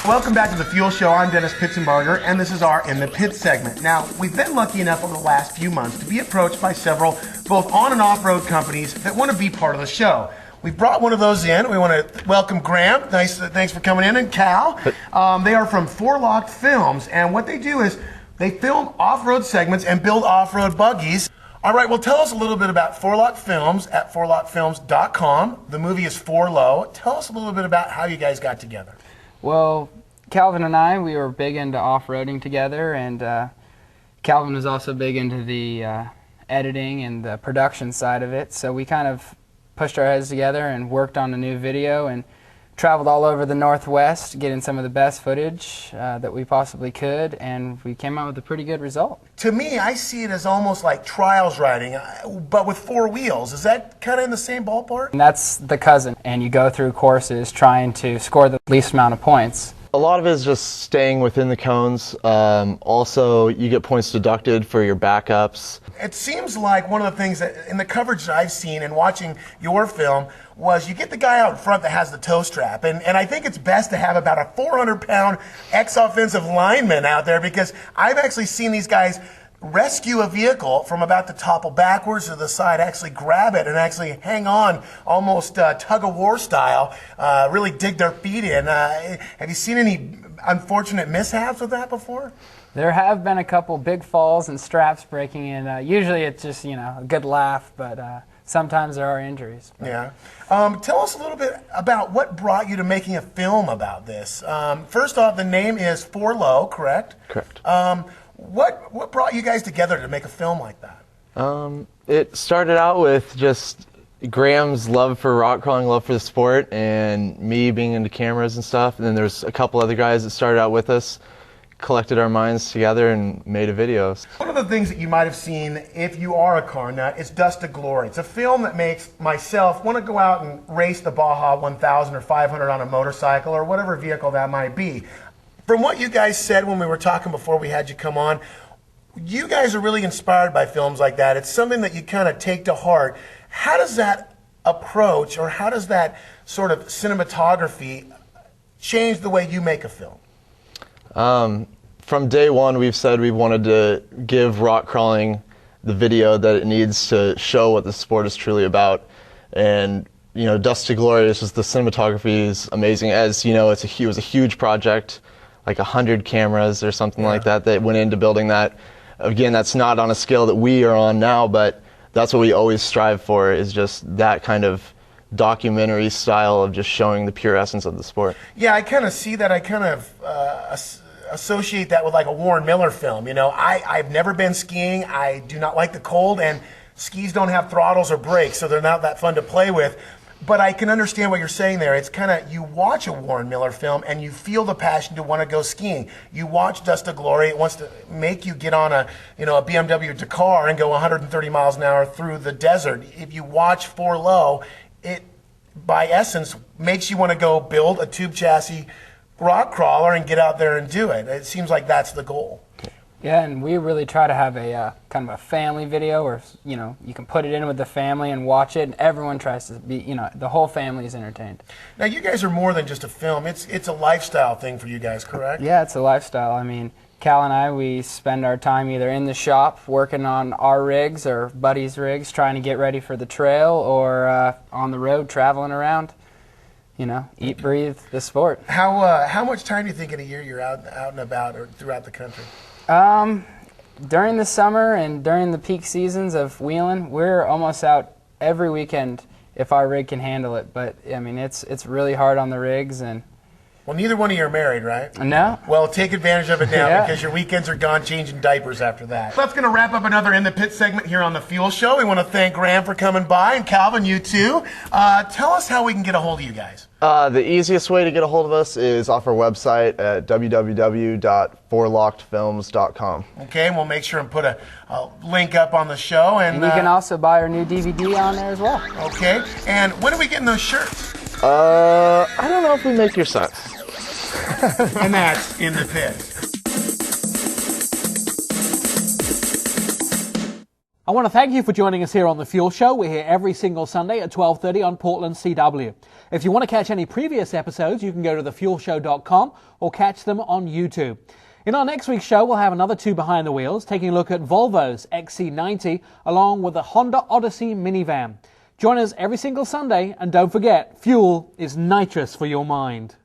Welcome back to the Fuel Show. I'm Dennis Pitzenbarger, and this is our In the Pit segment. Now, we've been lucky enough over the last few months to be approached by several both on and off-road companies that want to be part of the show. We've brought one of those in. We want to welcome Graham. Thanks for coming in, and Cal. They are from 4Locked Films, and what they do is they film off-road segments and build off-road buggies. All right, well, tell us a little bit about 4Locked Films at 4LockedFilms.com. The movie is 4Low. Tell us a little bit about how you guys got together. Well, Calvin and I, we were big into off-roading together, and Calvin was also big into the editing and the production side of it, so we kind of pushed our heads together and worked on a new video and traveled all over the Northwest getting some of the best footage that we possibly could, and we came out with a pretty good result. To me, I see it as almost like trials riding, but with four wheels. Is that kind of in the same ballpark? And that's the cousin, and you go through courses trying to score the least amount of points. A lot of it is just staying within the cones. Also, you get points deducted for your backups. It seems like one of the things that in the coverage that I've seen and watching your film was you get the guy out in front that has the toe strap. And I think it's best to have about a 400-pound ex-offensive lineman out there, because I've actually seen these guys rescue a vehicle from about to topple backwards to the side, actually grab it and actually hang on almost tug-of-war style, really dig their feet in. Have you seen any unfortunate mishaps with that before? There have been a couple big falls and straps breaking in. Usually it's just, a good laugh, but sometimes there are injuries. Yeah. Tell us a little bit about what brought you to making a film about this. First off, the name is 4Low, correct? Correct. What brought you guys together to make a film like that? It started out with just Graham's love for rock crawling, love for the sport, and me being into cameras and stuff. And then there's a couple other guys that started out with us, collected our minds together and made a video. One of the things that you might have seen if you are a car nut is Dust to Glory. It's a film that makes myself want to go out and race the Baja 1000 or 500 on a motorcycle or whatever vehicle that might be. From what you guys said when we were talking before we had you come on, you guys are really inspired by films like that. It's something that you kind of take to heart. How does that approach, or how does that sort of cinematography change the way you make a film? From day one, we've said we wanted to give rock crawling the video that it needs to show what the sport is truly about. And, Dust to Glory is just, the cinematography is amazing. As you know, it was a huge project, like 100 cameras or something like that went into building that. Again, that's not on a scale that we are on now, but that's what we always strive for, is just that kind of documentary style of just showing the pure essence of the sport. Yeah, I kind of see that. I kind of associate that with like a Warren Miller film. I've never been skiing. I do not like the cold, and skis don't have throttles or brakes, so they're not that fun to play with. But I can understand what you're saying there. It's kind of, you watch a Warren Miller film and you feel the passion to want to go skiing. You watch Dust to Glory, it wants to make you get on a BMW Dakar and go 130 miles an hour through the desert. If you watch 4Low, it, by essence, makes you want to go build a tube chassis rock crawler and get out there and do it. It seems like that's the goal. Yeah, and we really try to have a kind of a family video where, you can put it in with the family and watch it, and everyone tries to be, the whole family is entertained. Now, you guys are more than just a film. It's a lifestyle thing for you guys, correct? Yeah, it's a lifestyle. I mean, Cal and I, we spend our time either in the shop working on our rigs or buddies' rigs, trying to get ready for the trail, or on the road traveling around. Eat, breathe the sport. How much time do you think in a year you're out and about or throughout the country? During the summer and during the peak seasons of wheeling, we're almost out every weekend if our rig can handle it. But I mean, it's really hard on the rigs. And well, neither one of you are married, right? No. Well, take advantage of it now Yeah. because your weekends are gone changing diapers after that. That's going to wrap up another In the Pit segment here on The Fuel Show. We want to thank Graham for coming by, and Calvin, you too. Tell us how we can get a hold of you guys. The easiest way to get a hold of us is off our website at www.4lockedfilms.com. Okay, and we'll make sure and put a link up on the show. And you can also buy our new DVD on there as well. Okay, and when are we getting those shirts? I don't know if we make your size. And that's In the Pit. I want to thank you for joining us here on The Fuel Show. We're here every single Sunday at 12:30 on Portland CW. If you want to catch any previous episodes, you can go to thefuelshow.com or catch them on YouTube. In our next week's show, we'll have another two behind the wheels, taking a look at Volvo's XC90 along with the Honda Odyssey minivan. Join us every single Sunday, and don't forget, fuel is nitrous for your mind.